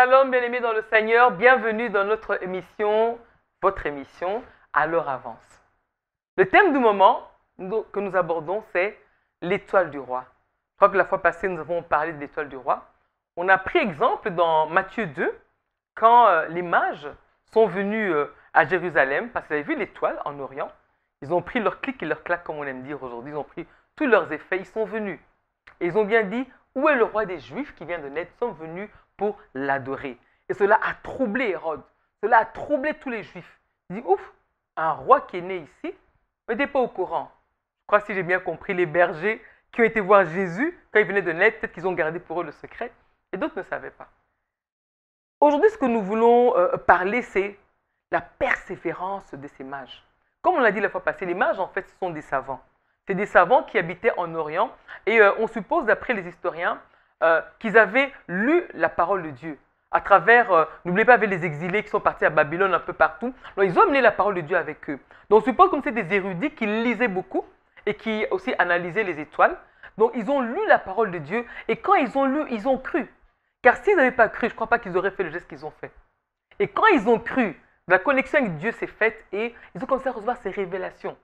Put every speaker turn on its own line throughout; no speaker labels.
Shalom, bien-aimés dans le Seigneur, bienvenue dans notre émission, votre émission, à l'heure avance. Le thème du moment que nous abordons, c'est l'étoile du roi. Je crois que la fois passée, nous avons parlé de l'étoile du roi. On a pris exemple dans Matthieu 2, quand les mages sont venus à Jérusalem, parce qu'ils avaient vu l'étoile en Orient. Ils ont pris leur clic et leur claque, comme on aime dire aujourd'hui. Ils ont pris tous leurs effets, ils sont venus. Et ils ont bien dit, où est le roi des Juifs qui vient de naître? Ils sont venus pour l'adorer. Et cela a troublé Hérode. Cela a troublé tous les Juifs. Il dit, ouf, un roi qui est né ici, n'était pas au courant. Je crois que si j'ai bien compris, les bergers qui ont été voir Jésus, quand il venait de naître, peut-être qu'ils ont gardé pour eux le secret, et d'autres ne savaient pas. Aujourd'hui, ce que nous voulons parler, c'est la persévérance de ces mages. Comme on l'a dit la fois passée, les mages, en fait, ce sont des savants. C'est des savants qui habitaient en Orient, et on suppose, d'après les historiens, qu'ils avaient lu la parole de Dieu. À travers, n'oubliez pas, avec les exilés qui sont partis à Babylone un peu partout. Donc, ils ont amené la parole de Dieu avec eux. Donc, on suppose comme c'est des érudits qui lisaient beaucoup et qui aussi analysaient les étoiles. Donc, ils ont lu la parole de Dieu et quand ils ont lu, ils ont cru. Car s'ils n'avaient pas cru, je ne crois pas qu'ils auraient fait le geste qu'ils ont fait. Et quand ils ont cru, la connexion avec Dieu s'est faite et ils ont commencé à recevoir ces révélations.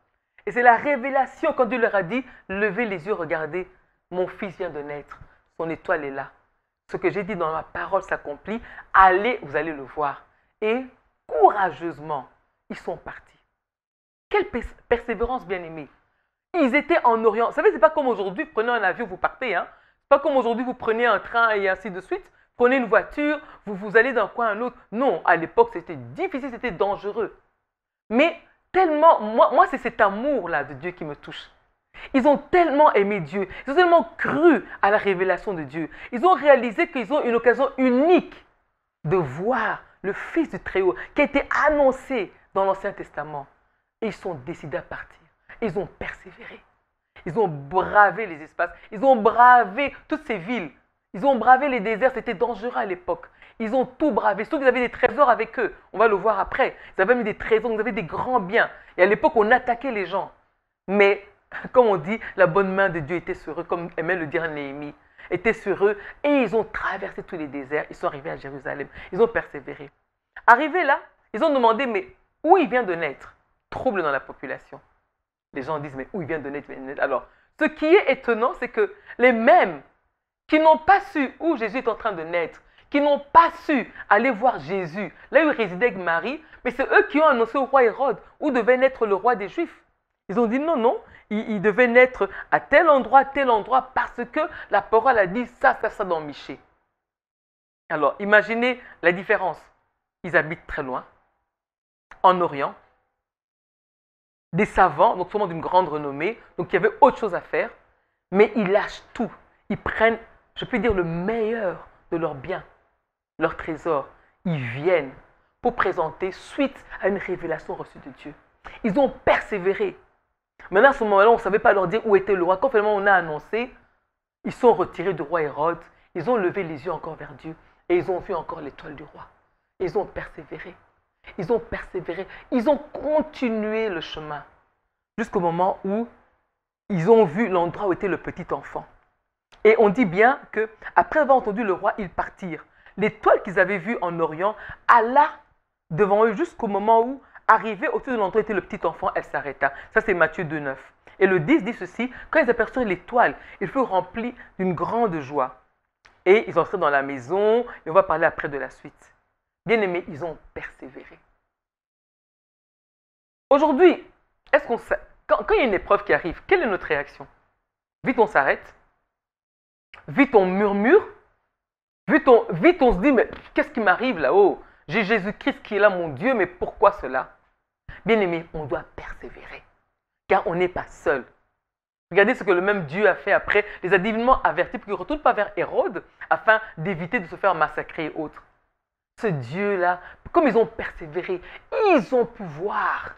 Et c'est la révélation quand Dieu leur a dit, levez les yeux, regardez, mon fils vient de naître. Son étoile est là. Ce que j'ai dit dans ma parole s'accomplit. Allez, vous allez le voir. Et courageusement, ils sont partis. Quelle persévérance, bien-aimés. Ils étaient en Orient. Vous savez, ce n'est pas comme aujourd'hui, vous prenez un avion, vous partez. Ce n'est pas comme aujourd'hui, vous prenez un train et ainsi de suite. Prenez une voiture, vous allez d'un coin à un autre. Non, à l'époque, c'était difficile, c'était dangereux. Mais tellement, moi c'est cet amour-là de Dieu qui me touche. Ils ont tellement aimé Dieu, ils ont tellement cru à la révélation de Dieu. Ils ont réalisé qu'ils ont une occasion unique de voir le Fils du Très-Haut qui a été annoncé dans l'Ancien Testament. Et ils sont décidés à partir. Ils ont persévéré. Ils ont bravé les espaces. Ils ont bravé toutes ces villes. Ils ont bravé les déserts. C'était dangereux à l'époque. Ils ont tout bravé. Surtout qu'ils avaient des trésors avec eux. On va le voir après. Ils avaient mis des trésors, ils avaient des grands biens. Et à l'époque, on attaquait les gens. Mais comme on dit, la bonne main de Dieu était sur eux, comme aimait le dire Néhémie, était sur eux, et ils ont traversé tous les déserts, ils sont arrivés à Jérusalem, ils ont persévéré. Arrivés là, ils ont demandé, mais où il vient de naître? Trouble dans la population. Les gens disent, mais où il vient de naître? Alors, ce qui est étonnant, c'est que les mêmes qui n'ont pas su où Jésus est en train de naître, qui n'ont pas su aller voir Jésus, là où il résidait avec Marie, mais c'est eux qui ont annoncé au roi Hérode où devait naître le roi des Juifs. Ils ont dit non, non, il devait naître à tel endroit, parce que la parole a dit ça dans Michée. Alors, imaginez la différence. Ils habitent très loin, en Orient, des savants, donc sûrement d'une grande renommée, donc il y avait autre chose à faire, mais ils lâchent tout. Ils prennent, je peux dire, le meilleur de leurs biens, leurs trésors. Ils viennent pour présenter suite à une révélation reçue de Dieu. Ils ont persévéré. Maintenant, à ce moment-là, on ne savait pas leur dire où était le roi. Quand finalement on a annoncé, ils sont retirés du roi Hérode. Ils ont levé les yeux encore vers Dieu et ils ont vu encore l'étoile du roi. Ils ont persévéré. Ils ont persévéré. Ils ont continué le chemin jusqu'au moment où ils ont vu l'endroit où était le petit enfant. Et on dit bien qu'après avoir entendu le roi, ils partirent. L'étoile qu'ils avaient vue en Orient alla devant eux jusqu'au moment où, arrivé au-dessus de l'endroit où était le petit enfant, elle s'arrêta. Ça, c'est Matthieu 2,9. Et le 10 dit ceci, quand ils aperçurent l'étoile, ils furent remplis d'une grande joie. Et ils entrèrent dans la maison, et on va parler après de la suite. Bien aimés, ils ont persévéré. Aujourd'hui, quand il y a une épreuve qui arrive, quelle est notre réaction? Vite, on s'arrête. Vite, on murmure. Vite, on se dit, mais qu'est-ce qui m'arrive là-haut? J'ai Jésus-Christ qui est là, mon Dieu, mais pourquoi cela? Bien aimé, on doit persévérer, car on n'est pas seul. Regardez ce que le même Dieu a fait après, les a divinement avertis pour qu'ils ne retournent pas vers Hérode, afin d'éviter de se faire massacrer et autres. Ce Dieu-là, comme ils ont persévéré, ils ont pu voir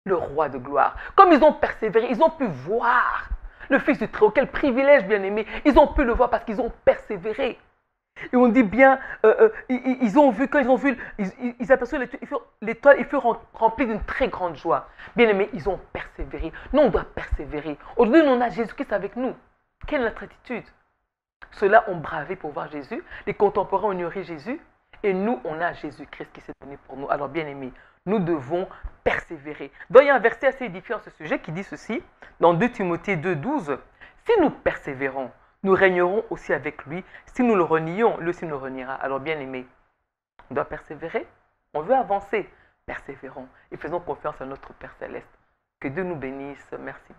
le roi de gloire. Comme ils ont persévéré, ils ont pu voir le Fils du Très-Haut. Quel privilège, bien aimé. Ils ont pu le voir parce qu'ils ont persévéré. Et on dit bien, ils ont vu, quand ils ont vu, ils aperçurent l'étoile, ils furent remplis d'une très grande joie. Bien aimés, ils ont persévéré. Nous, on doit persévérer. Aujourd'hui, on a Jésus-Christ avec nous. Quelle est notre attitude? Ceux-là ont bravé pour voir Jésus. Les contemporains ont ignoré Jésus. Et nous, on a Jésus-Christ qui s'est donné pour nous. Alors, bien aimés, nous devons persévérer. Donc, il y a un verset assez édifiant à ce sujet qui dit ceci, dans 2 Timothée 2,12. Si nous persévérons, nous régnerons aussi avec lui. Si nous le renions, lui aussi nous reniera. Alors, bien aimés, on doit persévérer. On veut avancer. Persévérons et faisons confiance à notre Père Céleste. Que Dieu nous bénisse. Merci.